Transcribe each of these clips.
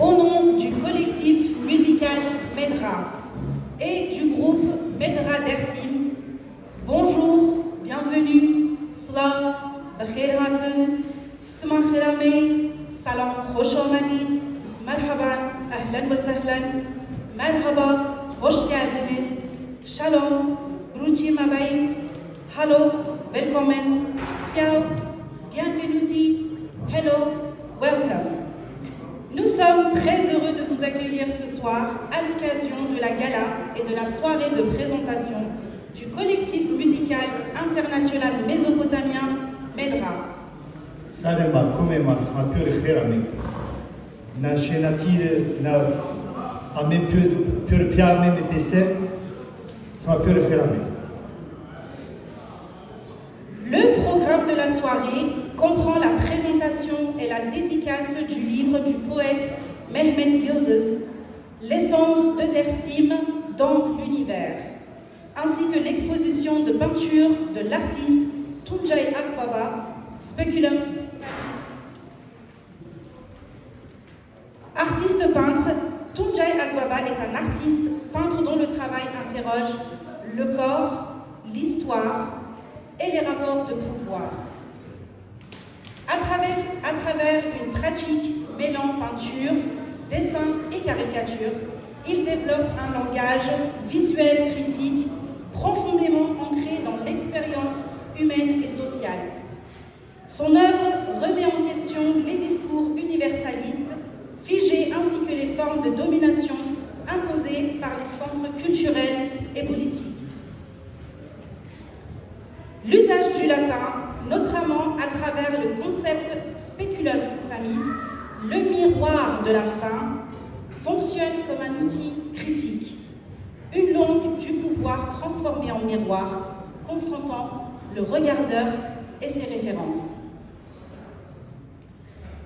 Au nom du collectif musical Medra et du groupe Medra Dersim, bonjour, bienvenue, Slav, Bakher Haten, Sma Khirame, Salam Khosh Amadid, Marhaban, Ahlan wa Sahlan, Marhaba, Hoş geldiniz, Shalom, Ruchi Mabaim, Hallo, Willkommen, Ciao, Bienvenuti, Hello, Welcome. Nous sommes très heureux de vous accueillir ce soir à l'occasion de la gala et de la soirée de présentation du collectif musical international mésopotamien Medra. Sarema komemas mapure kherame na shenatire na ame pure piame me pese mapure kherame. Le programme de la soirée comprend la présentation et la dédicace du livre du poète Mehmet Yıldız, L'essence de Dersim dans l'univers, ainsi que l'exposition de peinture de l'artiste Tuncay Akbaba, Speculum. Artiste peintre, Tuncay Akbaba est un artiste peintre dont le travail interroge le corps, l'histoire et les rapports de pouvoir. À travers une pratique mêlant peinture, dessin et caricature, il développe un langage visuel critique profondément ancré dans l'expérience humaine et sociale. Son œuvre remet en question les discours universalistes, figés ainsi que les formes de domination imposées par les centres culturels et politiques. L'usage du latin, notamment à travers le concept speculus famis, le miroir de la fin, fonctionne comme un outil critique, une langue du pouvoir transformée en miroir, confrontant le regardeur et ses références.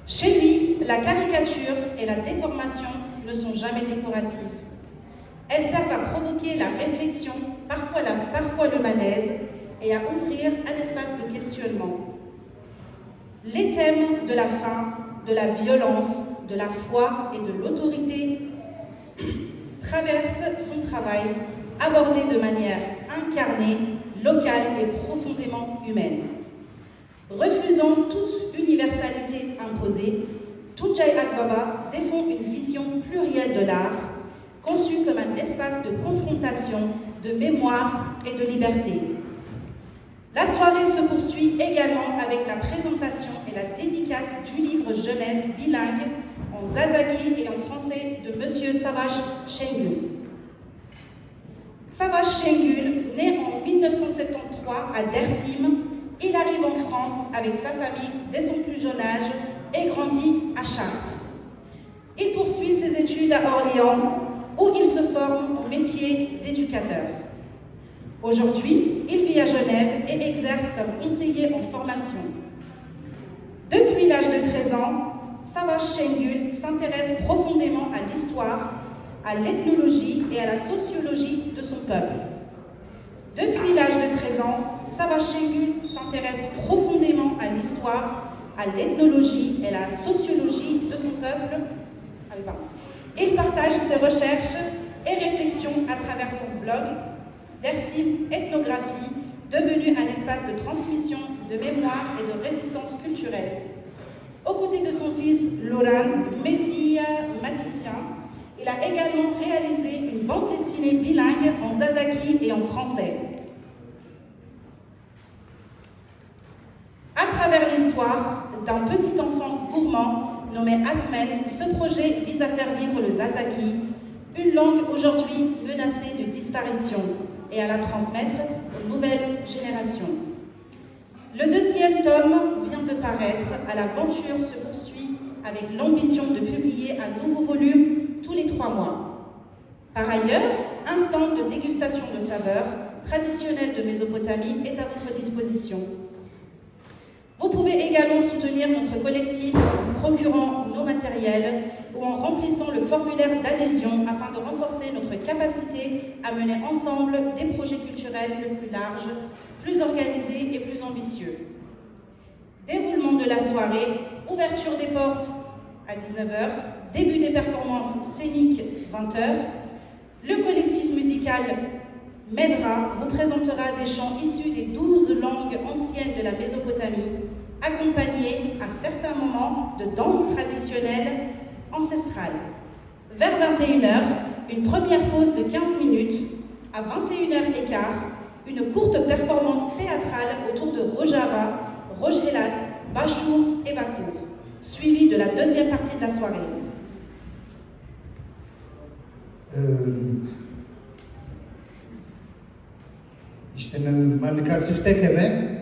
Chez lui, la caricature et la déformation ne sont jamais décoratives. Elles servent à provoquer la réflexion, parfois le malaise, et à ouvrir un espace de questionnement. Les thèmes de la faim, de la violence, de la foi et de l'autorité traversent son travail, abordé de manière incarnée, locale et profondément humaine. Refusant toute universalité imposée, Tuncay Akbaba défend une vision plurielle de l'art, conçue comme un espace de confrontation, de mémoire et de liberté. La soirée se poursuit également avec la présentation et la dédicace du livre jeunesse bilingue en zazaki et en français de M. Savaş Şengül. Savaş Şengül, né en 1973 à Dersim, il arrive en France avec sa famille dès son plus jeune âge et grandit à Chartres. Il poursuit ses études à Orléans où il se forme au métier d'éducateur. Aujourd'hui, il vit à Genève et exerce comme conseiller en formation. Depuis l'âge de 13 ans, Savaş Şengül s'intéresse profondément à l'histoire, à l'ethnologie et à la sociologie de son peuple. Depuis l'âge de 13 ans, Savaş Şengül s'intéresse profondément à l'histoire, à l'ethnologie et à la sociologie de son peuple. Il partage ses recherches et réflexions à travers son blog Dersim Ethnographie, devenu un espace de transmission, de mémoire et de résistance culturelle. Aux côtés de son fils Loran, mathématicien, il a également réalisé une bande dessinée bilingue en zazaki et en français. À travers l'histoire d'un petit enfant gourmand nommé Asmen, ce projet vise à faire vivre le zazaki, une langue aujourd'hui menacée de disparition, et à la transmettre aux nouvelles générations. Le deuxième tome vient de paraître, à l'aventure se poursuit avec l'ambition de publier un nouveau volume tous les 3 mois. Par ailleurs, un stand de dégustation de saveurs traditionnelles de Mésopotamie est à votre disposition. Vous pouvez également soutenir notre collectif en procurant nos matériels ou en remplissant le formulaire d'adhésion afin de renforcer notre capacité à mener ensemble des projets culturels plus larges, plus organisés et plus ambitieux. Déroulement de la soirée, ouverture des portes à 19h. 19h, début des performances scéniques 20h. Le collectif musical Medra vous présentera des chants issus des 12 langues anciennes de la Mésopotamie, accompagnés à certains moments de danse traditionnelle ancestrale. Vers 21h, une première pause de 15 minutes. À 21h15, une courte performance théâtrale autour de Rojava, Rojhelat, Bachour et Bakour, suivie de la deuxième partie de la soirée. İşte man kasiftekeme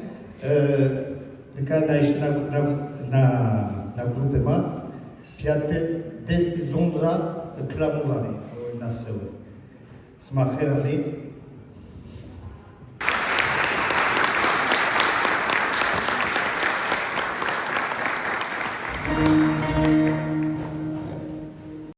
na işte na grupema piate desti zondra klamovane na sewe. Smacherami